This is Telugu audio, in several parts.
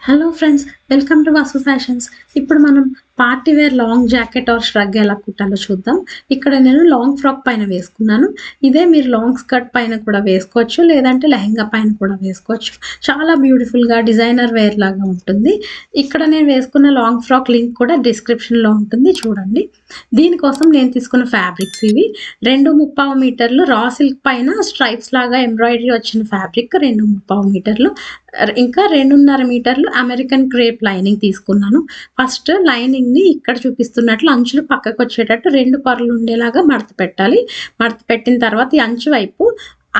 Hello friends, welcome to Vasu fashions. ఇప్పుడు మనం party wear long jacket or shrug ఎలా కుట్టాలో చూద్దాం. ఇక్కడ నేను లాంగ్ ఫ్రాక్ పైన వేసుకున్నాను. ఇదే మీరు లాంగ్ స్కర్ట్ పైన కూడా వేసుకోవచ్చు, లేదంటే లెహంగా పైన కూడా వేసుకోవచ్చు. చాలా బ్యూటిఫుల్గా డిజైనర్ వేర్ లాగా ఉంటుంది. ఇక్కడ నేను వేసుకున్న లాంగ్ ఫ్రాక్ లింక్ కూడా డిస్క్రిప్షన్లో ఉంటుంది, చూడండి. దీనికోసం నేను తీసుకున్న ఫ్యాబ్రిక్స్ ఇవి 2.25 మీటర్లు రా సిల్క్ పైన స్ట్రైప్స్ లాగా ఎంబ్రాయిడరీ వచ్చిన ఫ్యాబ్రిక్ 2.25 మీటర్లు, ఇంకా 2.5 మీటర్లు అమెరికన్ క్రేప్ లైనింగ్ తీసుకున్నాను. ఫస్ట్ లైనింగ్ ని ఇక్కడ చూపిస్తున్నట్లు అంచులు పక్కకు వచ్చేటట్టు 2 పర్లు ఉండేలాగా మడత పెట్టాలి. మడత పెట్టిన తర్వాత ఈ అంచు వైపు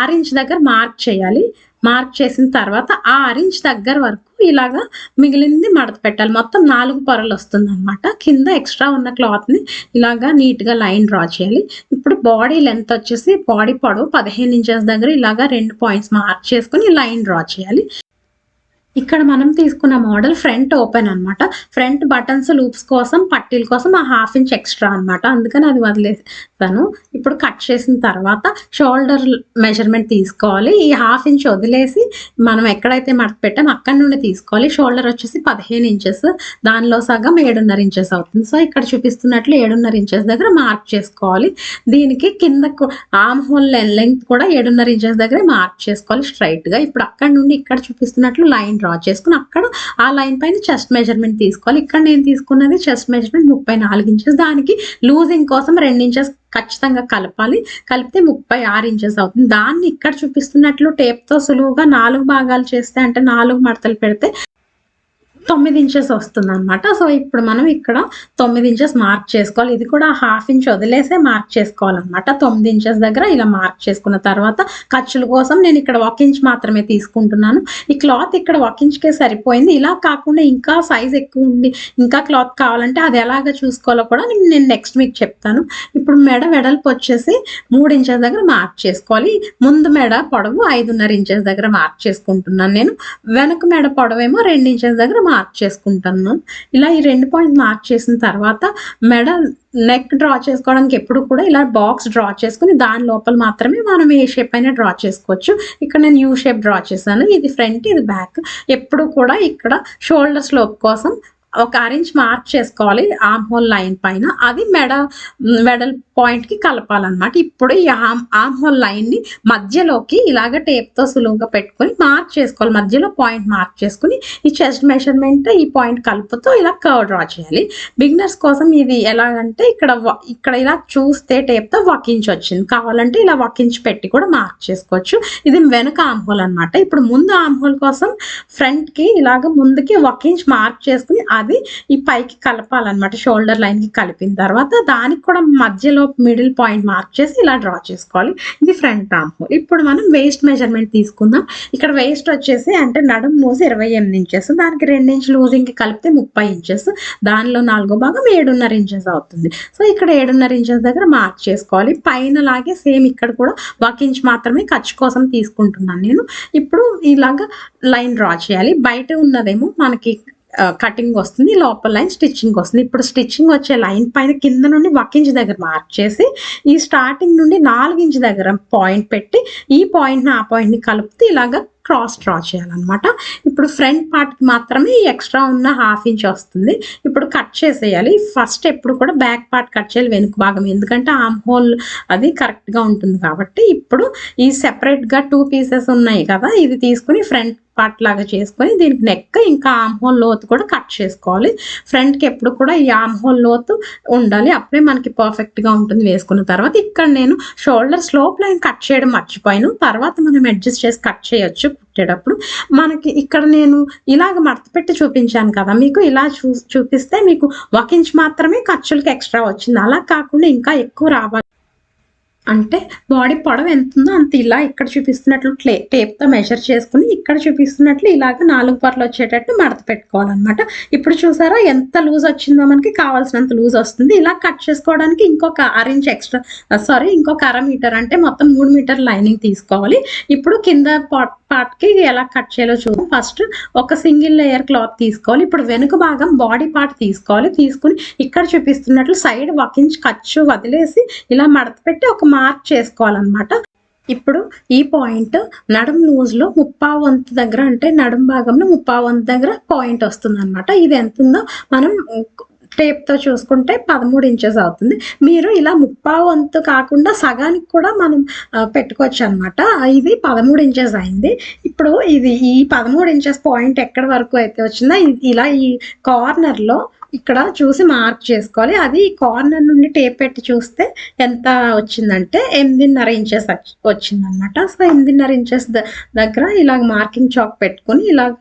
6 ఇంచ్ దగ్గర మార్క్ చేయాలి. మార్క్ చేసిన తర్వాత ఆ 6 ఇంచ్ దగ్గర వరకు ఇలాగా మిగిలింది మడత పెట్టాలి. మొత్తం 4 పొరలు వస్తుంది అనమాట. కింద ఎక్స్ట్రా ఉన్న క్లాత్ ని ఇలాగా నీట్ గా లైన్ డ్రా చేయాలి. ఇప్పుడు బాడీ లెంత్ వచ్చేసి బాడీ పొడవు 15 ఇంచెస్ దగ్గర ఇలాగా 2 పాయింట్స్ మార్క్ చేసుకుని లైన్ డ్రా చేయాలి. ఇక్కడ మనం తీసుకున్న మోడల్ ఫ్రంట్ ఓపెన్ అనమాట. ఫ్రంట్ బటన్స్ లూప్స్ కోసం పట్టీల కోసం ఆ 1/2 ఇంచ్ ఎక్స్ట్రా అనమాట, అందుకని అది వదిలేస్తాను. ఇప్పుడు కట్ చేసిన తర్వాత షోల్డర్ మెజర్మెంట్ తీసుకోవాలి. ఈ 1/2 ఇంచ్ వదిలేసి మనం ఎక్కడైతే మడత పెట్టామో అక్కడ నుండి తీసుకోవాలి. షోల్డర్ వచ్చేసి 15 ఇంచెస్, దానిలో సగం 7.5 ఇంచెస్ అవుతుంది. సో ఇక్కడ చూపిస్తున్నట్లు 7.5 ఇంచెస్ దగ్గర మార్క్ చేసుకోవాలి. దీనికి కిందకు ఆర్మ్ హోల్ లెంగ్త్ కూడా 7.5 ఇంచెస్ దగ్గర మార్క్ చేసుకోవాలి స్ట్రైట్ గా. ఇప్పుడు అక్కడ నుండి ఇక్కడ చూపిస్తున్నట్లు లైన్ డ్రా చేసుకుని అక్కడ ఆ లైన్ పైన చెస్ట్ మెజర్మెంట్ తీసుకోవాలి. ఇక్కడ నేను తీసుకున్నది చెస్ట్ మెజర్మెంట్ 34 ఇంచెస్. దానికి లూజింగ్ కోసం 2 ఇంచెస్ ఖచ్చితంగా కలపాలి. కలిపితే 36 ఇంచెస్ అవుతుంది. దాన్ని ఇక్కడ చూపిస్తున్నట్లు టేప్ తో సులువుగా 4 భాగాలు చేస్తే, అంటే 4 మడతలు పెడితే 9 ఇంచెస్ వస్తుంది అనమాట. సో ఇప్పుడు మనం ఇక్కడ 9 ఇంచెస్ మార్క్ చేసుకోవాలి. ఇది కూడా 1/2 ఇంచ్ వదిలేసే మార్క్ చేసుకోవాలన్నమాట. 9 ఇంచెస్ దగ్గర ఇలా మార్క్ చేసుకున్న తర్వాత ఖర్చుల కోసం నేను ఇక్కడ 1 ఇంచ్ మాత్రమే తీసుకుంటున్నాను. ఈ క్లాత్ ఇక్కడ 1 ఇంచ్కే సరిపోయింది. ఇలా కాకుండా ఇంకా సైజ్ ఎక్కువ ఉండి ఇంకా క్లాత్ కావాలంటే అది ఎలాగ చూసుకోవాలో కూడా నేను నెక్స్ట్ మీకు చెప్తాను. ఇప్పుడు మెడ వెడల్పు వచ్చేసి 3 ఇంచెస్ దగ్గర మార్క్ చేసుకోవాలి. ముందు మెడ పొడవు 5.5 ఇంచెస్ దగ్గర మార్క్ చేసుకుంటున్నాను నేను. వెనక మెడ పొడవేమో 2 ఇంచెస్ దగ్గర మార్క్ చేసుకుంటాను. ఇలా ఈ 2 పాయింట్ మార్క్ చేసిన తర్వాత మెడ నెక్ డ్రా చేసుకోవడానికి ఎప్పుడు కూడా ఇలా బాక్స్ డ్రా చేసుకుని దాని లోపల మాత్రమే మనం ఏ షేప్ అయినా డ్రా చేసుకోవచ్చు. ఇక్కడ నేను యూ షేప్ డ్రా చేశాను. ఇది ఫ్రంట్, ఇది బ్యాక్. ఎప్పుడు కూడా ఇక్కడ షోల్డర్ స్లోప్ కోసం ఒక 6 ఇంచ్ మార్క్ చేసుకోవాలి ఆర్మ్ హోల్ లైన్ పైన. అది మెడల్ పాయింట్ కి కలపాలన్నమాట. ఇప్పుడు ఈ ఆర్మ్ హోల్ లైన్ ని మధ్యలోకి ఇలాగ టేప్ తో సులువుగా పెట్టుకొని మార్క్ చేసుకోవాలి. మధ్యలో పాయింట్ మార్క్ చేసుకుని ఈ చెస్ట్ మెజర్మెంట్ ఈ పాయింట్ కలుపుతూ ఇలా కర్వ్ డ్రా చేయాలి. బిగినర్స్ కోసం ఇది ఎలాగంటే ఇక్కడ ఇలా చూస్తే టేప్ తో 1 ఇంచ్ వచ్చింది. కావాలంటే ఇలా 1 ఇంచ్ పెట్టి కూడా మార్క్ చేసుకోవచ్చు. ఇది వెనక ఆర్మ్ హోల్ అనమాట. ఇప్పుడు ముందు ఆర్మ్ హోల్ కోసం ఫ్రంట్ కి ఇలాగ ముందుకి 1 ఇంచ్ మార్క్ చేసుకుని అది ఈ పైకి కలపాలన్నమాట. షోల్డర్ లైన్ కి కలిపిన తర్వాత దానికి కూడా మధ్యలో మిడిల్ పాయింట్ మార్క్ చేసి ఇలా డ్రా చేసుకోవాలి. ఇది ఫ్రంట్ ఆర్మ్ హోల్. ఇప్పుడు మనం వేస్ట్ మెజర్మెంట్ తీసుకుందాం. ఇక్కడ వేస్ట్ వచ్చేసి అంటే నడుము మూసి 28 ఇంచెస్, దానికి 2 ఇంచ్ లూజింగ్ కి కలిపితే 30 ఇంచెస్, దానిలో 4వ భాగం 7.5 ఇంచెస్ అవుతుంది. సో ఇక్కడ 7.5 ఇంచెస్ దగ్గర మార్క్ చేసుకోవాలి. పైన లాగే సేమ్ ఇక్కడ కూడా 1 ఇంచ్ మాత్రమే ఖర్చు కోసం తీసుకుంటున్నాను నేను. ఇప్పుడు ఇలాగా లైన్ డ్రా చేయాలి. బయట ఉన్నదేమో మనకి కటింగ్ వస్తుంది, లోపల లైన్ స్టిచ్చింగ్ వస్తుంది. ఇప్పుడు స్టిచ్చింగ్ వచ్చే లైన్ పైన కింద నుండి 1 ఇంచ్ దగ్గర మార్క్ చేసి ఈ స్టార్టింగ్ నుండి 4 ఇంచ్ దగ్గర పాయింట్ పెట్టి ఈ పాయింట్ ఆ పాయింట్ ని కలుపుతూ ఇలాగా క్రాస్ డ్రా చేయాలన్నమాట. ఇప్పుడు ఫ్రంట్ పార్ట్ కి మాత్రమే ఎక్స్ట్రా ఉన్న 1/2 ఇంచ్ వస్తుంది. ఇప్పుడు కట్ చేసేయాలి. ఫస్ట్ ఎప్పుడు కూడా బ్యాక్ పార్ట్ కట్ చేయాలి, వెనుక భాగం, ఎందుకంటే ఆర్మ్ హోల్ అది కరెక్ట్ గా ఉంటుంది కాబట్టి. ఇప్పుడు ఈ సెపరేట్ గా 2 పీసెస్ ఉన్నాయి కదా, ఇది తీసుకుని ఫ్రంట్ పార్ట్ లాగా చేసుకొని దీనికి నెక్ ఇంకా ఆర్మ్ హోల్ లోతు కూడా కట్ చేసుకోవాలి. ఫ్రంట్ కి ఎప్పుడు కూడా ఈ ఆర్మ్ హోల్ లోతు ఉండాలి, అప్పుడే మనకి పర్ఫెక్ట్ గా ఉంటుంది. వేసుకున్న తర్వాత ఇక్కడ నేను షోల్డర్ స్లోప్ లైన్ కట్ చేయడం మర్చిపోయాను. తర్వాత మనం అడ్జస్ట్ చేసి కట్ చేయొచ్చు కుట్టేటప్పుడు. మనకి ఇక్కడ నేను ఇలాగ మడత పెట్టి చూపించాను కదా మీకు, ఇలా చూపిస్తే మీకు 1 ఇంచ్ మాత్రమే ఖర్చులకి ఎక్స్ట్రా వచ్చింది. అలా కాకుండా ఇంకా ఎక్కువ రావాలి అంటే బాడీ పొడవు ఎంత ఉందో అంత ఇలా ఇక్కడ చూపిస్తున్నట్లు టేప్ తో మెజర్ చేసుకుని ఇక్కడ చూపిస్తున్నట్లు ఇలాగ 4 పర్లు వచ్చేటట్టు మడత పెట్టుకోవాలన్నమాట. ఇప్పుడు చూసారా ఎంత లూజ్ వచ్చిందో, మనకి కావాల్సినంత లూజ్ వస్తుంది. ఇలా కట్ చేసుకోవడానికి ఇంకొక 1/2 ఇంచ్ ఎక్స్ట్రా, ఇంకొక 1/2 మీటర్ అంటే మొత్తం 3 మీటర్ లైనింగ్ తీసుకోవాలి. ఇప్పుడు కింద పార్ట్ కి ఎలా కట్ చేయాలో చూద్దాం. ఫస్ట్ ఒక సింగిల్ లేయర్ క్లాత్ తీసుకోవాలి. ఇప్పుడు వెనుక భాగం బాడీ పార్ట్ తీసుకోవాలి. తీసుకుని ఇక్కడ చూపిస్తున్నట్లు సైడ్ 1 ఇంచ్ ఖర్చు వదిలేసి ఇలా మడత పెట్టి ఒక మార్క్ చేసుకోవాలన్నమాట. ఇప్పుడు ఈ పాయింట్ నడుం లూజ్‌లో ముప్పావు వంతు దగ్గర అంటే నడుం భాగంలో ముప్పావు వంతు దగ్గర పాయింట్ వస్తుందనమాట. ఇది ఎంతుందో మనం టేప్‌తో చూసుకుంటే 13 ఇంచెస్ అవుతుంది. మీరు ఇలా ముప్పావు వంతు కాకుండా సగానికి కూడా మనం పెట్టుకోవచ్చనమాట. ఇది 13 ఇంచెస్ అయింది. ఇప్పుడు ఈ 13 ఇంచెస్ పాయింట్ ఎక్కడి వరకు అయితే వచ్చిందో ఇలా ఈ కార్నర్‌లో ఇక్కడ చూసి మార్క్ చేసుకోవాలి. అది కార్నర్ నుండి టేప్ పెట్టి చూస్తే ఎంత వచ్చిందంటే 8.5 ఇంచెస్ వచ్చిందనమాట. సో 8.5 ఇంచెస్ దగ్గర ఇలాగ మార్కింగ్ చాక్ పెట్టుకొని ఇలాగ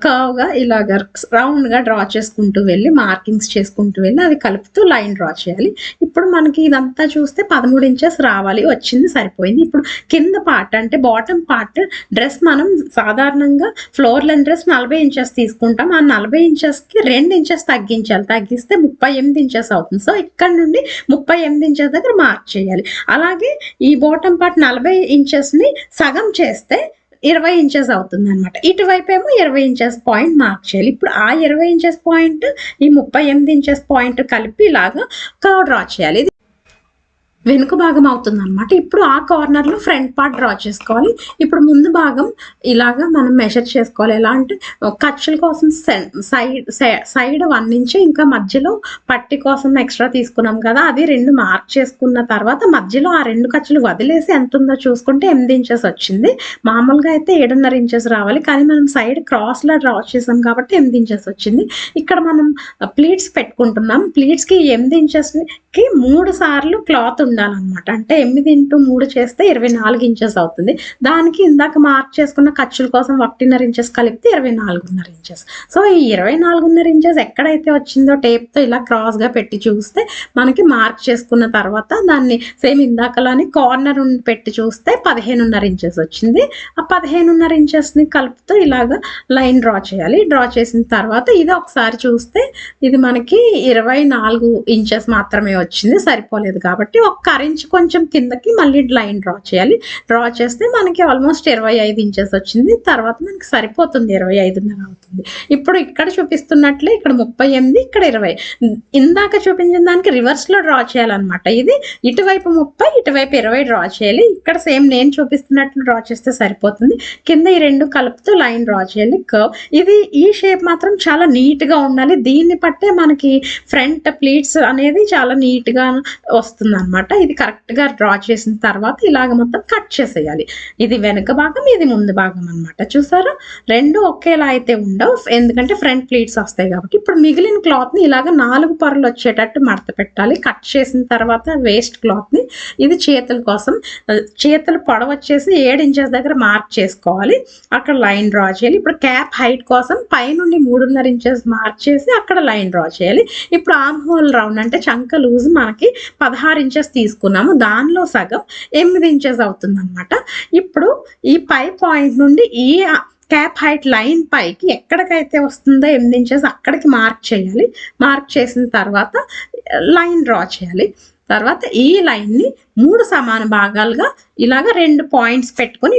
కర్వ్‌గా ఇలాగ రౌండ్‌గా డ్రా చేసుకుంటూ వెళ్ళి మార్కింగ్స్ చేసుకుంటూ వెళ్ళి అవి కలుపుతూ లైన్ డ్రా చేయాలి. ఇప్పుడు మనకి ఇదంతా చూస్తే 13 ఇంచెస్ రావాలి. వచ్చింది సరిపోయింది. ఇప్పుడు కింద పార్ట్ అంటే బాటమ్ పార్ట్ డ్రెస్ మనం సాధారణంగా ఫ్లోర్ లెంత్ డ్రెస్ 40 ఇంచెస్ తీసుకుంటాం. ఆ 40 ఇంచెస్‌కి 2 ఇంచెస్ తగ్గిస్తే 38 ఇంచెస్ అవుతుంది. సో ఇక్కడ నుండి 38 ఇంచెస్ దగ్గర మార్క్ చేయాలి. అలాగే ఈ బాటమ్ పార్ట్ 40 ఇంచెస్‌ని సగం చేస్తే 20 ఇంచెస్ అవుతుందనమాట. ఇటువైపు ఏమో 20 ఇంచెస్ పాయింట్ మార్క్ చేయాలి. ఇప్పుడు ఆ 20 ఇంచెస్ పాయింట్ ఈ 38 ఇంచెస్ పాయింట్ కలిపి ఇలాగా కర్వ్ డ్రా చేయాలి. ఇది వెనుక భాగం అవుతుందనమాట. ఇప్పుడు ఆ కార్నర్‌లో ఫ్రంట్ పార్ట్ డ్రా చేసుకోవాలి. ఇప్పుడు ముందు భాగం ఇలాగా మనం మెజర్ చేసుకోవాలి. ఎలా అంటే ఖర్చుల కోసం సైడ్ 1 ఇంచ్ ఇంకా మధ్యలో పట్టి కోసం ఎక్స్ట్రా తీసుకున్నాం కదా, అది 2 మార్క్ చేసుకున్న తర్వాత మధ్యలో ఆ 2 ఖర్చులు వదిలేసి ఎంత ఉందో చూసుకుంటే 8 ఇంచెస్ వచ్చింది. మామూలుగా అయితే 7.5 ఇంచెస్ రావాలి, కానీ మనం సైడ్ క్రాస్‌లా డ్రా చేసాం కాబట్టి 8 ఇంచెస్ వచ్చింది. ఇక్కడ మనం ప్లీట్స్ పెట్టుకుంటున్నాం. ప్లీట్స్‌కి 8 ఇంచెస్‌కి 3 సార్లు క్లాత్ ఉండాలన్నమాట. అంటే 8 ఇంటూ 3 చేస్తే 24 ఇంచెస్ అవుతుంది. దానికి ఇందాక మార్క్ చేసుకున్న ఖర్చుల కోసం 1.5 ఇంచెస్ కలిపితే 24.5 ఇంచెస్. సో ఈ 24.5 ఇంచెస్ ఎక్కడైతే వచ్చిందో టేప్‌తో ఇలా క్రాస్‌గా పెట్టి చూస్తే మనకి మార్క్ చేసుకున్న తర్వాత దాన్ని సేమ్ ఇందాకలానే కార్నర్ పెట్టి చూస్తే 15.5 ఇంచెస్ వచ్చింది. ఆ 15.5 ఇంచెస్‌ని కలుపుతూ ఇలాగా లైన్ డ్రా చేయాలి. డ్రా చేసిన తర్వాత ఇది ఒకసారి చూస్తే ఇది మనకి 24 ఇంచెస్ మాత్రమే వచ్చింది. సరిపోలేదు కాబట్టి ఒక ఇంచ్ కొంచెం కిందకి మళ్ళీ లైన్ డ్రా చేయాలి. డ్రా చేస్తే మనకి ఆల్మోస్ట్ 25 ఇంచెస్ వచ్చింది. తర్వాత మనకి సరిపోతుంది, 25.5 అవుతుంది. ఇప్పుడు ఇక్కడ చూపిస్తున్నట్లే ఇక్కడ 38, ఇక్కడ 20. ఇందాక చూపించిన దానికి రివర్స్‌లో డ్రా చేయాలన్నమాట. ఇది ఇటువైపు 30, ఇటువైపు 20 డ్రా చేయాలి. ఇక్కడ సేమ్ నేను చూపిస్తున్నట్లు డ్రా చేస్తే సరిపోతుంది. కింద ఈ 2 కలుపుతూ లైన్ డ్రా చేయాలి కర్వ్. ఇది ఈ షేప్ మాత్రం చాలా నీట్‌గా ఉండాలి. దీన్ని పట్టే మనకి ఫ్రంట్ ప్లీట్స్ అనేది చాలా నీట్‌గా వస్తుందన్నమాట. ఇది కరెక్ట్‌గా డ్రా చేసిన తర్వాత ఇలాగ మొత్తం కట్ చేసేయాలి. ఇది వెనుక భాగం, ఇది ముందు భాగం అన్నమాట. చూసారా, 2 ఒకేలా అయితే ఉండవు, ఎందుకంటే ఫ్రంట్ ప్లీట్స్ వస్తాయి కాబట్టి. ఇప్పుడు మిగిలిన క్లాత్‌ని ఇలాగ 4 పొరలు వచ్చేటట్టు మడత పెట్టాలి. కట్ చేసిన తర్వాత వేస్ట్ క్లాత్‌ని ఇది చేతుల కోసం, చేతుల పొడవు వచ్చేసి 7 ఇంచెస్ దగ్గర మార్క్ చేసుకోవాలి. అక్కడ లైన్ డ్రా చేయాలి. ఇప్పుడు క్యాప్ హైట్ కోసం పైనుండి 3.5 ఇంచెస్ మార్క్ చేసి అక్కడ లైన్ డ్రా చేయాలి. ఇప్పుడు ఆర్మ్ హోల్ రౌండ్ అంటే చంక లూజ్ మనకి 16 ఇంచెస్ తీసుకున్నాము. దానిలో సగం 8 ఇంచెస్ అవుతుందన్నమాట. ఇప్పుడు ఈ పై పాయింట్ నుండి ఈ క్యాప్ హైట్ లైన్ పైకి ఎక్కడికైతే వస్తుందో 8 ఇంచెస్ అక్కడికి మార్క్ చేయాలి. మార్క్ చేసిన తర్వాత లైన్ డ్రా చేయాలి. తర్వాత ఈ లైన్ని 3 సమాన భాగాలుగా ఇలాగ 2 పాయింట్స్ పెట్టుకొని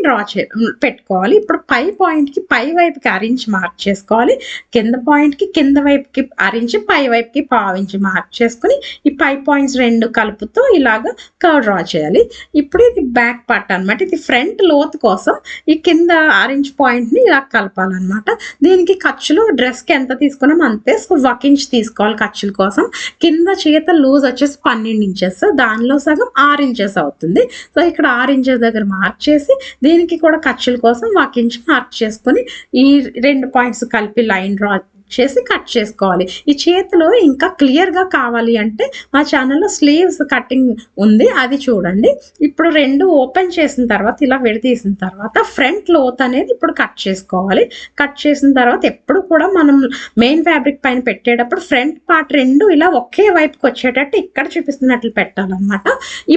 పెట్టుకోవాలి. ఇప్పుడు పై పాయింట్‌కి పై వైపుకి అరించి మార్క్ చేసుకోవాలి. కింద పాయింట్‌కి కింద వైపుకి అరించి పై వైపుకి పావించి మార్క్ చేసుకొని ఈ పై పాయింట్స్ 2 కలుపుతూ ఇలాగ కర్వ్ డ్రా చేయాలి. ఇప్పుడు ఇది బ్యాక్ పార్ట్ అన్నమాట. ఇది ఫ్రంట్ లోతు కోసం ఈ కింద ఆరెంజ్ పాయింట్‌ని ఇలా కలపాలన్నమాట. దీనికి ఖర్చులు డ్రెస్‌కి ఎంత తీసుకున్నాం అంతే. సో 1 ఇంచ్ తీసుకోవాలి ఖర్చుల కోసం. కింద చేత లూజ్ వచ్చేసి 12 ఇంచెస్, దానిలో సగం 6 ఇంచెస్ అవుతుంది. సో ఇక్కడ 6 ఇంచెస్ దగ్గర మార్క్ చేసి దీనికి కూడా ఖర్చుల కోసం 1 ఇంచ్ మార్క్ చేసుకొని ఈ 2 పాయింట్స్ కలిపి లైన్ డ్రా చేసి కట్ చేసుకోవాలి. ఈ చేతిలో ఇంకా క్లియర్‌గా కావాలి అంటే మా ఛానల్లో స్లీవ్స్ కటింగ్ ఉంది, అది చూడండి. ఇప్పుడు 2 ఓపెన్ చేసిన తర్వాత ఇలా విడదీసిన తర్వాత ఫ్రంట్ లోత్ అనేది ఇప్పుడు కట్ చేసుకోవాలి. కట్ చేసిన తర్వాత ఎప్పుడు కూడా మనం మెయిన్ ఫ్యాబ్రిక్ పైన పెట్టేటప్పుడు ఫ్రంట్ పార్ట్ 2 ఇలా ఒకే వైపుకి వచ్చేటట్టు ఇక్కడ చూపిస్తున్నట్లు పెట్టాలన్నమాట.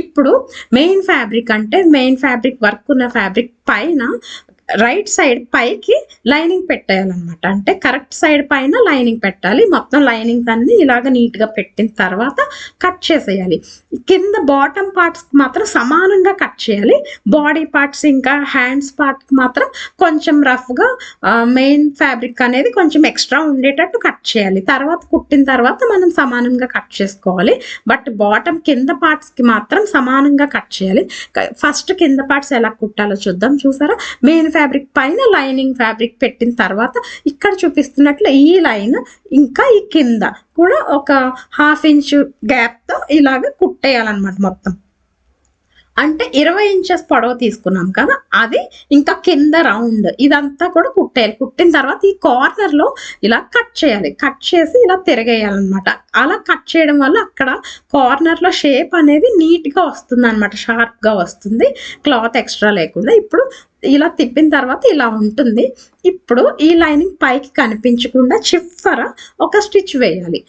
ఇప్పుడు మెయిన్ ఫ్యాబ్రిక్ అంటే మెయిన్ ఫ్యాబ్రిక్ వర్క్ ఉన్న ఫ్యాబ్రిక్ పైన రైట్ సైడ్ పైకి లైనింగ్ పెట్టేయాలన్నమాట. అంటే కరెక్ట్ సైడ్ పైన లైనింగ్ పెట్టాలి. మొత్తం లైనింగ్ అన్ని ఇలాగ నీట్గా పెట్టిన తర్వాత కట్ చేసేయాలి. కింద బాటమ్ పార్ట్స్ మాత్రం సమానంగా కట్ చేయాలి. బాడీ పార్ట్స్ ఇంకా హ్యాండ్స్ పార్ట్కి మాత్రం కొంచెం రఫ్గా మెయిన్ ఫ్యాబ్రిక్ అనేది కొంచెం ఎక్స్ట్రా ఉండేటట్టు కట్ చేయాలి. తర్వాత కుట్టిన తర్వాత మనం సమానంగా కట్ చేసుకోవాలి. బట్ బాటమ్ కింద పార్ట్స్కి మాత్రం సమానంగా కట్ చేయాలి. ఫస్ట్ కింద పార్ట్స్ ఎలా కుట్టాలో చూద్దాం. చూసారా, మెయిన్ ఫ్యాబ్రిక్ పైన లైనింగ్ ఫ్యాబ్రిక్ పెట్టిన తర్వాత ఇక్కడ చూపిస్తున్నట్లు ఈ లైన్ ఇంకా ఈ కింద కూడా ఒక 1/2 ఇంచ్ గ్యాప్తో ఇలాగ కుట్టేయాలన్నమాట. మొత్తం అంటే 20 ఇంచెస్ పొడవు తీసుకున్నాం కదా, అది ఇంకా కింద రౌండ్ ఇదంతా కూడా కుట్టేయాలి. కుట్టిన తర్వాత ఈ కార్నర్ లో ఇలా కట్ చేయాలి. కట్ చేసి ఇలా తిరగేయాలన్నమాట. అలా కట్ చేయడం వల్ల అక్కడ కార్నర్ లో షేప్ అనేది నీట్ గా వస్తుంది అనమాట, షార్ప్ గా వస్తుంది, క్లాత్ ఎక్స్ట్రా లేకుండా. ఇప్పుడు ఇలా తిప్పిన తర్వాత ఇలా ఉంటుంది. ఇప్పుడు ఈ లైనింగ్ పైకి కనిపించకుండా చివర ఒక స్టిచ్ వేయాలి.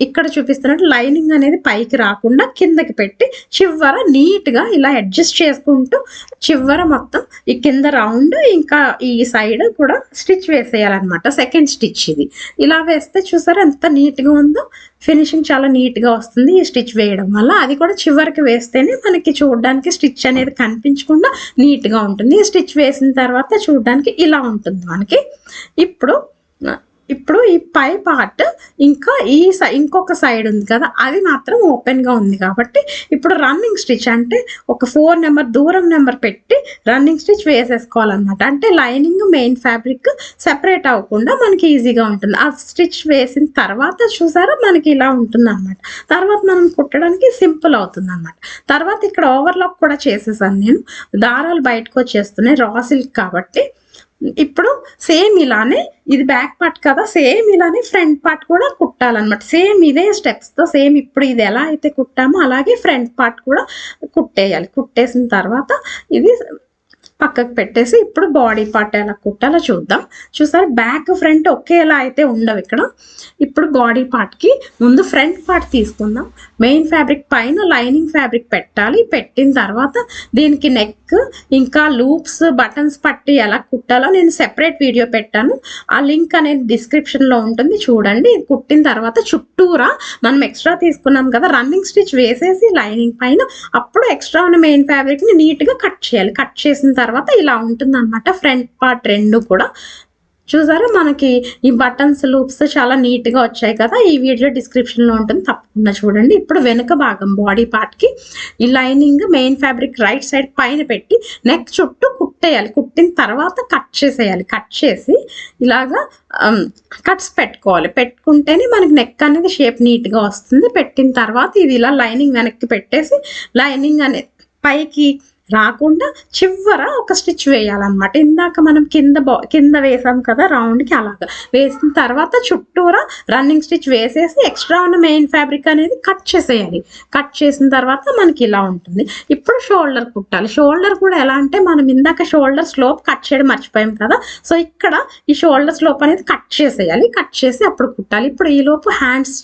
ఇక్కడ చూపిస్తున్నట్టు లైనింగ్ అనేది పైకి రాకుండా కిందకి పెట్టి చివర నీట్గా ఇలా అడ్జస్ట్ చేసుకుంటూ చివర మొత్తం ఈ కింద రౌండ్ ఇంకా ఈ సైడ్ కూడా స్టిచ్ వేసేయాలన్నమాట. సెకండ్ స్టిచ్ ఇది ఇలా వేస్తే చూసారా ఎంత నీట్గా ఉందో. ఫినిషింగ్ చాలా నీట్గా వస్తుంది ఈ స్టిచ్ వేయడం వల్ల. అది కూడా చివరికి వేస్తేనే మనకి చూడడానికి స్టిచ్ అనేది కనిపించకుండా నీట్గా ఉంటుంది. ఈ స్టిచ్ వేసిన తర్వాత చూడడానికి ఇలా ఉంటుంది మనకి. ఇప్పుడు ఈ పై పార్ట్ ఇంకా ఇంకొక సైడ్ ఉంది కదా, అది మాత్రం ఓపెన్గా ఉంది కాబట్టి ఇప్పుడు రన్నింగ్ స్టిచ్ అంటే ఒక 4 నెంబర్ దూరం నెంబర్ పెట్టి రన్నింగ్ స్టిచ్ వేసేసుకోవాలన్నమాట. అంటే లైనింగ్ మెయిన్ ఫ్యాబ్రిక్ సెపరేట్ అవ్వకుండా మనకి ఈజీగా ఉంటుంది. ఆ స్టిచ్ వేసిన తర్వాత చూసారా మనకి ఇలా ఉంటుంది అనమాట. తర్వాత మనం కుట్టడానికి సింపుల్ అవుతుంది అనమాట. తర్వాత ఇక్కడ ఓవర్లాక్ కూడా చేసేసాను నేను. దారాలు బయటకు వచ్చేస్తున్నాయి రా సిల్క్ కాబట్టి. ఇప్పుడు సేమ్ ఇలానే, ఇది బ్యాక్ పార్ట్ కదా, సేమ్ ఇలానే ఫ్రంట్ పార్ట్ కూడా కుట్టాలన్నమాట. సేమ్ ఇదే స్టెప్స్తో సేమ్ ఇప్పుడు ఇది ఎలా అయితే కుట్టామో అలాగే ఫ్రంట్ పార్ట్ కూడా కుట్టేయాలి. కుట్టేసిన తర్వాత ఇది పక్కకు పెట్టేసి ఇప్పుడు బాడీ పార్ట్ ఎలా కుట్టాలో చూద్దాం. చూసారు బ్యాక్ ఫ్రంట్ ఒకేలా అయితే ఉండవు ఇక్కడ. ఇప్పుడు బాడీ పార్ట్కి ముందు ఫ్రంట్ పార్ట్ తీసుకుందాం. మెయిన్ ఫ్యాబ్రిక్ పైన లైనింగ్ ఫ్యాబ్రిక్ పెట్టాలి. పెట్టిన తర్వాత దీనికి నెక్ ఇంకా లూప్స్ బటన్స్ పట్టి ఎలా కుట్టాలో నేను సెపరేట్ వీడియో పెట్టాను. ఆ లింక్ అనేది డిస్క్రిప్షన్లో ఉంటుంది, చూడండి. ఇది కుట్టిన తర్వాత చుట్టూరా మనం ఎక్స్ట్రా తీసుకున్నాం కదా రన్నింగ్ స్టిచ్ వేసేసి లైనింగ్ పైన అప్పుడు ఎక్స్ట్రా ఉన్న మెయిన్ ఫ్యాబ్రిక్ని నీట్గా కట్ చేయాలి. కట్ చేసిన తర్వాత ఇలా ఉంటుంది అనమాట ఫ్రంట్ పార్ట్ రెండు కూడా. చూసారా మనకి ఈ బటన్స్ లూప్స్ చాలా నీట్గా వచ్చాయి కదా. ఈ వీడియో డిస్క్రిప్షన్లో ఉంటుంది, తప్పకుండా చూడండి. ఇప్పుడు వెనుక భాగం బాడీ పార్ట్కి ఈ lining main fabric right side పైన పెట్టి నెక్ చుట్టూ కుట్టేయాలి. కుట్టిన తర్వాత కట్ చేసేయాలి. కట్ చేసి ఇలాగా కట్స్ పెట్టుకోవాలి. పెట్టుకుంటేనే మనకి నెక్ అనేది షేప్ నీట్గా వస్తుంది. పెట్టిన తర్వాత ఇది ఇలా లైనింగ్ వెనక్కి పెట్టేసి లైనింగ్ అనేది పైకి రాకుండా చివర ఒక స్టిచ్ వేయాలన్నమాట. ఇందాక మనం కింద వేసాం కదా రౌండ్కి, అలాగా వేసిన తర్వాత చుట్టూరా రన్నింగ్ స్టిచ్ వేసేసి ఎక్స్ట్రా ఉన్న మెయిన్ ఫ్యాబ్రిక్ అనేది కట్ చేసేయాలి. కట్ చేసిన తర్వాత మనకి ఇలా ఉంటుంది. ఇప్పుడు షోల్డర్ కుట్టాలి. షోల్డర్ కూడా ఎలా అంటే మనం ఇందాక షోల్డర్ స్లోప్ కట్ చేయడం మర్చిపోయాం కదా, సో ఇక్కడ ఈ షోల్డర్ స్లోప్ అనేది కట్ చేసేయాలి. కట్ చేసి అప్పుడు కుట్టాలి. ఇప్పుడు ఈలోపు హ్యాండ్స్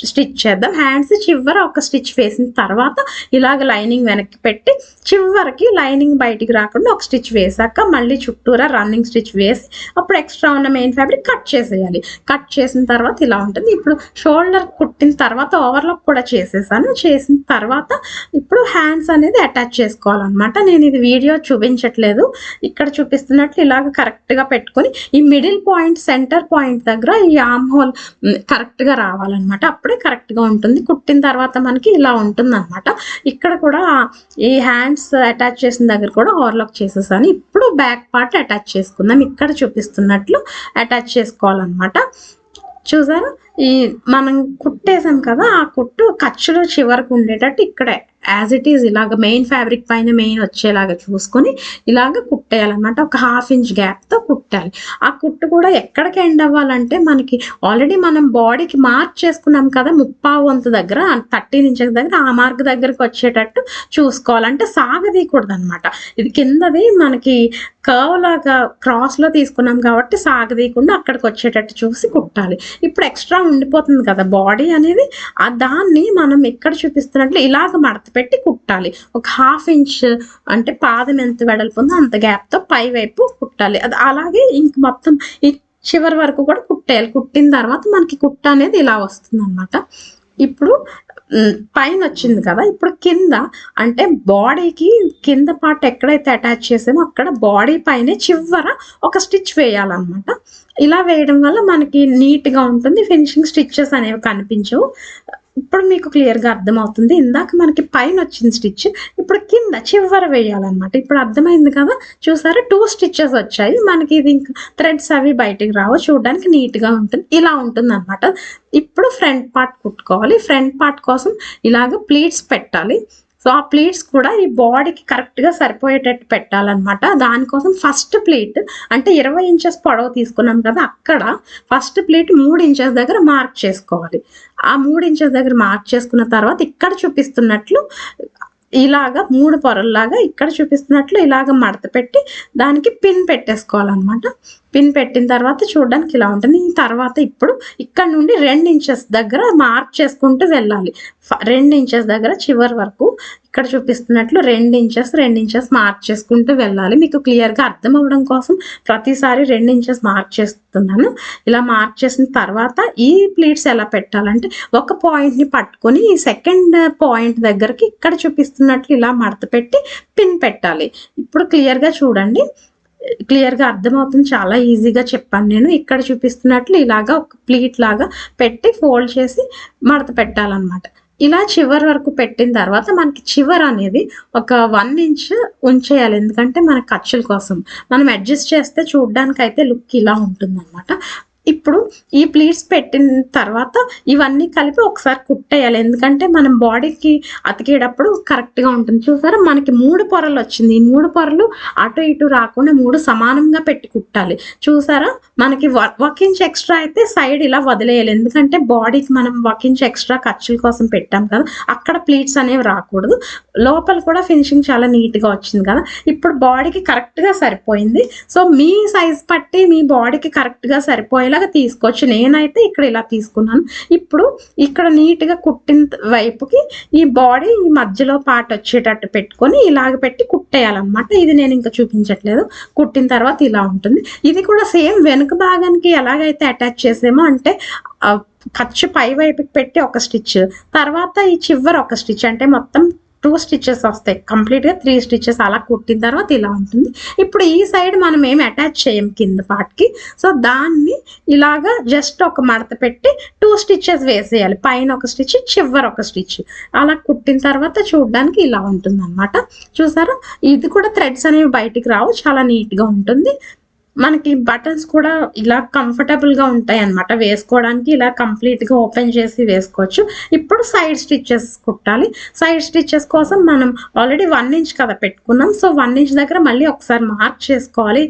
స్టిచ్ చేద్దాం. హ్యాండ్స్ చివర ఒక స్టిచ్ వేసిన తర్వాత ఇలాగ లైనింగ్ వెనక్కి పెట్టి చివరికి లైనింగ్ బయటికి రాకుండా ఒక స్టిచ్ వేసాక మళ్ళీ చుట్టూరా రన్నింగ్ స్టిచ్ వేసి అప్పుడు ఎక్స్ట్రా ఉన్న మెయిన్ ఫ్యాబ్రిక్ కట్ చేసేయాలి. కట్ చేసిన తర్వాత ఇలా ఉంటుంది. ఇప్పుడు షోల్డర్ కుట్టిన తర్వాత ఓవర్లాక్ కూడా చేసేసాను. చేసిన తర్వాత ఇప్పుడు హ్యాండ్స్ అనేది అటాచ్ చేసుకోవాలన్నమాట. నేను ఇది వీడియో చూపించట్లేదు, ఇక్కడ చూపిస్తున్నట్లు ఇలాగ కరెక్ట్గా పెట్టుకొని ఈ మిడిల్ పాయింట్ సెంటర్ పాయింట్ దగ్గర ఈ ఆర్మ్ హోల్ కరెక్ట్గా రావాలన్నమాట. అప్పుడే కరెక్ట్గా ఉంటుంది. కుట్టిన తర్వాత మనకి ఇలా ఉంటుంది అనమాట. ఇక్కడ కూడా ఈ హ్యాండ్స్ అటాచ్ చేసిన దగ్గర కూడా ఓవర్లాక్ చేసేసాను. ఇప్పుడు బ్యాక్ పార్ట్ అటాచ్ చేసుకుందాం. ఇక్కడ చూపిస్తున్నట్లు అటాచ్ చేసుకోవాలన్నమాట. చూసారా ఈ మనం కుట్టేసాం కదా, ఆ కుట్టు ఖర్చులో చివరకు ఉండేటట్టు ఇక్కడ యాజ్ ఇట్ ఈజ్ ఇలాగ మెయిన్ ఫ్యాబ్రిక్ పైన మెయిన్ వచ్చేలాగా చూసుకొని ఇలాగ కుట్టేయాలన్నమాట. ఒక 1/2 ఇంచ్ గ్యాప్తో కుట్టాలి. ఆ కుట్టు కూడా ఎక్కడికి ఎండ్ అవ్వాలంటే మనకి ఆల్రెడీ మనం బాడీకి మార్క్ చేసుకున్నాం కదా 3/4 వంతు దగ్గర 13 ఇంచెస్ దగ్గర, ఆ మార్క్ దగ్గరకు వచ్చేటట్టు చూసుకోవాలంటే సాగదీయకూడదు అనమాట. ఇది కిందది మనకి కర్వ్ లాగా క్రాస్లో తీసుకున్నాం కాబట్టి సాగదీయకుండా అక్కడికి వచ్చేటట్టు చూసి కుట్టాలి. ఇప్పుడు ఎక్స్ట్రా ఉండిపోతుంది కదా బాడీ అనేది, ఆ దాన్ని మనం ఇక్కడ చూపిస్తున్నట్లు ఇలాగ మడత పెట్టి కుట్టాలి. ఒక 1/2 ఇంచ్ అంటే పాదం ఎంత వెడల్పు ఉందో అంత గ్యాప్ గ్యాప్తో పై వైపు కుట్టాలి. అది అలాగే ఇంక మొత్తం ఈ చివరి వరకు కూడా కుట్టేయాలి. కుట్టిన తర్వాత మనకి కుట్ట అనేది ఇలా వస్తుంది అనమాట. ఇప్పుడు పైన వచ్చింది కదా, ఇప్పుడు కింద అంటే బాడీకి కింద పార్ట్ ఎక్కడైతే అటాచ్ చేసామో అక్కడ బాడీ పైన చివర ఒక స్టిచ్ వేయాలన్నమాట. ఇలా వేయడం వల్ల మనకి నీట్గా ఉంటుంది, ఫినిషింగ్ స్టిచ్చెస్ అనేవి కనిపించవు. ఇప్పుడు మీకు క్లియర్గా అర్థమవుతుంది. ఇందాక మనకి పైన వచ్చింది స్టిచ్, ఇప్పుడు కింద చివర వేయాలన్నమాట. ఇప్పుడు అర్థమైంది కదా, చూసారా 2 స్టిచ్చెస్ వచ్చాయి మనకి. ఇది ఇంకా థ్రెడ్స్ అవి బయటికి రావు, చూడడానికి నీట్గా ఉంటుంది. ఇలా ఉంటుంది అనమాట. ఇప్పుడు ఫ్రంట్ పార్ట్ కుట్టుకోవాలి. ఫ్రంట్ పార్ట్ కోసం ఇలాగ ప్లీట్స్ పెట్టాలి. సో ఆ ప్లీట్స్ కూడా ఈ బాడీకి కరెక్ట్గా సరిపోయేటట్టు పెట్టాలన్నమాట. దానికోసం ఫస్ట్ ప్లీట్ అంటే 20 ఇంచెస్ పొడవు తీసుకున్నాం కదా, అక్కడ ఫస్ట్ ప్లీట్ 3 ఇంచెస్ దగ్గర మార్క్ చేసుకోవాలి. ఆ 3 ఇంచెస్ దగ్గర మార్క్ చేసుకున్న తర్వాత ఇక్కడ చూపిస్తున్నట్లు ఇలాగా 3 పొరల్లాగా ఇక్కడ చూపిస్తున్నట్లు ఇలాగ మడత పెట్టి దానికి పిన్ పెట్టేసుకోవాలన్నమాట. పిన్ పెట్టిన తర్వాత చూడడానికి ఇలా ఉంటుంది. ఈ తర్వాత ఇప్పుడు ఇక్కడ నుండి 2 ఇంచెస్ దగ్గర మార్క్ చేసుకుంటూ వెళ్ళాలి. 2 ఇంచెస్ దగ్గర చివరి వరకు ఇక్కడ చూపిస్తున్నట్లు 2 ఇంచెస్ మార్క్ చేసుకుంటూ వెళ్ళాలి. మీకు క్లియర్గా అర్థం అవ్వడం కోసం ప్రతిసారి 2 ఇంచెస్ మార్క్ చేస్తున్నాను. ఇలా మార్క్ చేసిన తర్వాత ఈ ప్లీట్స్ ఎలా పెట్టాలంటే ఒక పాయింట్ని పట్టుకొని ఈ సెకండ్ పాయింట్ దగ్గరకి ఇక్కడ చూపిస్తున్నట్లు ఇలా మడత పెట్టి పిన్ పెట్టాలి. ఇప్పుడు క్లియర్గా చూడండి, క్లియర్గా అర్థమవుతుంది. చాలా ఈజీగా చెప్పాను నేను. ఇక్కడ చూపిస్తున్నట్లు ఇలాగా ఒక ప్లీట్ లాగా పెట్టి ఫోల్డ్ చేసి మడత పెట్టాలన్నమాట. ఇలా చివరి వరకు పెట్టిన తర్వాత మనకి చివర అనేది ఒక 1 ఇంచ్ ఉంచేయాలి. ఎందుకంటే మన ఖర్చుల కోసం మనం అడ్జస్ట్ చేస్తే చూడడానికి అయితే లుక్ ఇలా ఉంటుంది అనమాట. ఇప్పుడు ఈ ప్లీట్స్ పెట్టిన తర్వాత ఇవన్నీ కలిపి ఒకసారి కుట్టేయాలి. ఎందుకంటే మనం బాడీకి అతికేటప్పుడు కరెక్ట్గా ఉంటుంది. చూసారా మనకి 3 పొరలు వచ్చింది. ఈ 3 పొరలు అటు ఇటు రాకుండా 3 సమానంగా పెట్టి కుట్టాలి. చూసారా మనకి 1 ఇంచ్ ఎక్స్ట్రా అయితే సైడ్ ఇలా వదిలేయాలి. ఎందుకంటే బాడీకి మనం 1 ఇంచ్ ఎక్స్ట్రా ఖర్చుల కోసం పెట్టాం కదా, అక్కడ ప్లీట్స్ అనేవి రాకూడదు. లోపల కూడా ఫినిషింగ్ చాలా నీట్గా వచ్చింది కదా. ఇప్పుడు బాడీకి కరెక్ట్గా సరిపోయింది. సో మీ సైజ్ పట్టి మీ బాడీకి కరెక్ట్గా సరిపోయేలా తీసుకోవచ్చు. నేనైతే ఇక్కడ ఇలా తీసుకున్నాను. ఇప్పుడు ఇక్కడ నీట్గా కుట్టిన వైపుకి ఈ బాడీ ఈ మధ్యలో పార్ట్ వచ్చేటట్టు పెట్టుకొని ఇలాగ పెట్టి కుట్టేయాలన్నమాట. ఇది నేను ఇంకా చూపించట్లేదు. కుట్టిన తర్వాత ఇలా ఉంటుంది. ఇది కూడా సేమ్ వెనుక భాగానికి ఎలాగైతే అటాచ్ చేసామో అంటే ఖర్చు పై వైపుకి పెట్టి ఒక స్టిచ్, తర్వాత ఈ చివర ఒక స్టిచ్, అంటే మొత్తం 2 స్టిచెస్ వస్తాయి. కంప్లీట్గా 3 స్టిచెస్ అలా కుట్టిన తర్వాత ఇలా ఉంటుంది. ఇప్పుడు ఈ సైడ్ మనం ఏమి అటాచ్ చేయం కింద పార్ట్కి. సో దాన్ని ఇలాగా జస్ట్ ఒక మడత పెట్టి 2 స్టిచెస్ వేసేయాలి. పైన ఒక స్టిచ్, చివర ఒక స్టిచ్. అలా కుట్టిన తర్వాత చూడడానికి ఇలా ఉంటుంది అనమాట. చూసారా ఇది కూడా థ్రెడ్స్ అనేవి బయటికి రావు, చాలా నీట్గా ఉంటుంది. మనకి బటన్స్ కూడా ఇలా కంఫర్టబుల్గా ఉంటాయి అన్నమాట వేసుకోవడానికి. ఇలా కంప్లీట్గా ఓపెన్ చేసి వేసుకోవచ్చు. ఇప్పుడు సైడ్ స్టిచ్చెస్ కుట్టాలి. సైడ్ స్టిచ్చెస్ కోసం మనం ఆల్రెడీ 1 ఇంచ్ కదా పెట్టుకున్నాం. సో 1 ఇంచ్ దగ్గర మళ్ళీ ఒకసారి మార్క్ చేసుకోవాలి.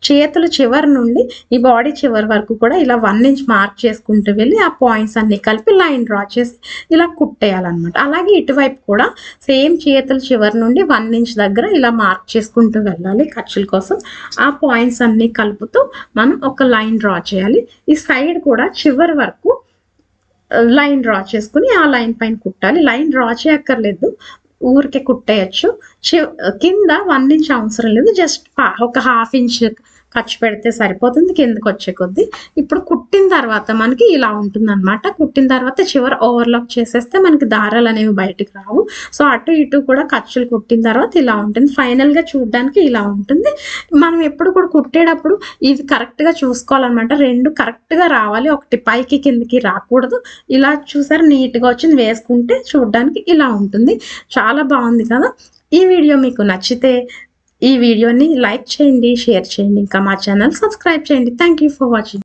చేతులు చివరి నుండి ఈ బాడీ చివరి వరకు కూడా ఇలా 1 ఇంచ్ మార్క్ చేసుకుంటూ వెళ్ళి ఆ పాయింట్స్ అన్ని కలిపి లైన్ డ్రా చేసి ఇలా కుట్టేయాలన్నమాట. అలాగే ఇటువైపు కూడా సేమ్ చేతుల చివరి నుండి 1 ఇంచ్ దగ్గర ఇలా మార్క్ చేసుకుంటూ వెళ్ళాలి ఖర్చుల కోసం. ఆ పాయింట్స్ అన్ని కలుపుతూ మనం ఒక లైన్ డ్రా చేయాలి. ఈ సైడ్ కూడా చివరి వరకు లైన్ డ్రా చేసుకుని ఆ లైన్ పైన కుట్టాలి. లైన్ డ్రా చేయక్కర్లేదు, ఊరికే కుట్టేయచ్చు. కింద 1 ఇంచ్ అవసరం లేదు, జస్ట్ ఒక 1/2 ఇంచ్ ఖర్చు పెడితే సరిపోతుంది కిందకి వచ్చే కొద్దీ. ఇప్పుడు కుట్టిన తర్వాత మనకి ఇలా ఉంటుంది అనమాట. కుట్టిన తర్వాత చివరి ఓవర్లాక్ చేసేస్తే మనకి దారాలు అనేవి బయటికి రావు. సో అటు ఇటు కూడా ఖర్చులు కుట్టిన తర్వాత ఇలా ఉంటుంది. ఫైనల్గా చూడడానికి ఇలా ఉంటుంది. మనం ఎప్పుడు కూడా కుట్టేటప్పుడు ఇది కరెక్ట్గా చూసుకోవాలన్నమాట. 2 కరెక్ట్గా రావాలి, ఒకటి పైకి కిందకి రాకూడదు. ఇలా చూసారు నీట్గా వచ్చింది. వేసుకుంటే చూడడానికి ఇలా ఉంటుంది. చాలా బాగుంది కదా. ఈ వీడియో మీకు నచ్చితే ఈ వీడియోని లైక్ చేయండి, షేర్ చేయండి, ఇంకా మా ఛానల్ సబ్స్క్రైబ్ చేయండి. Thank you for watching.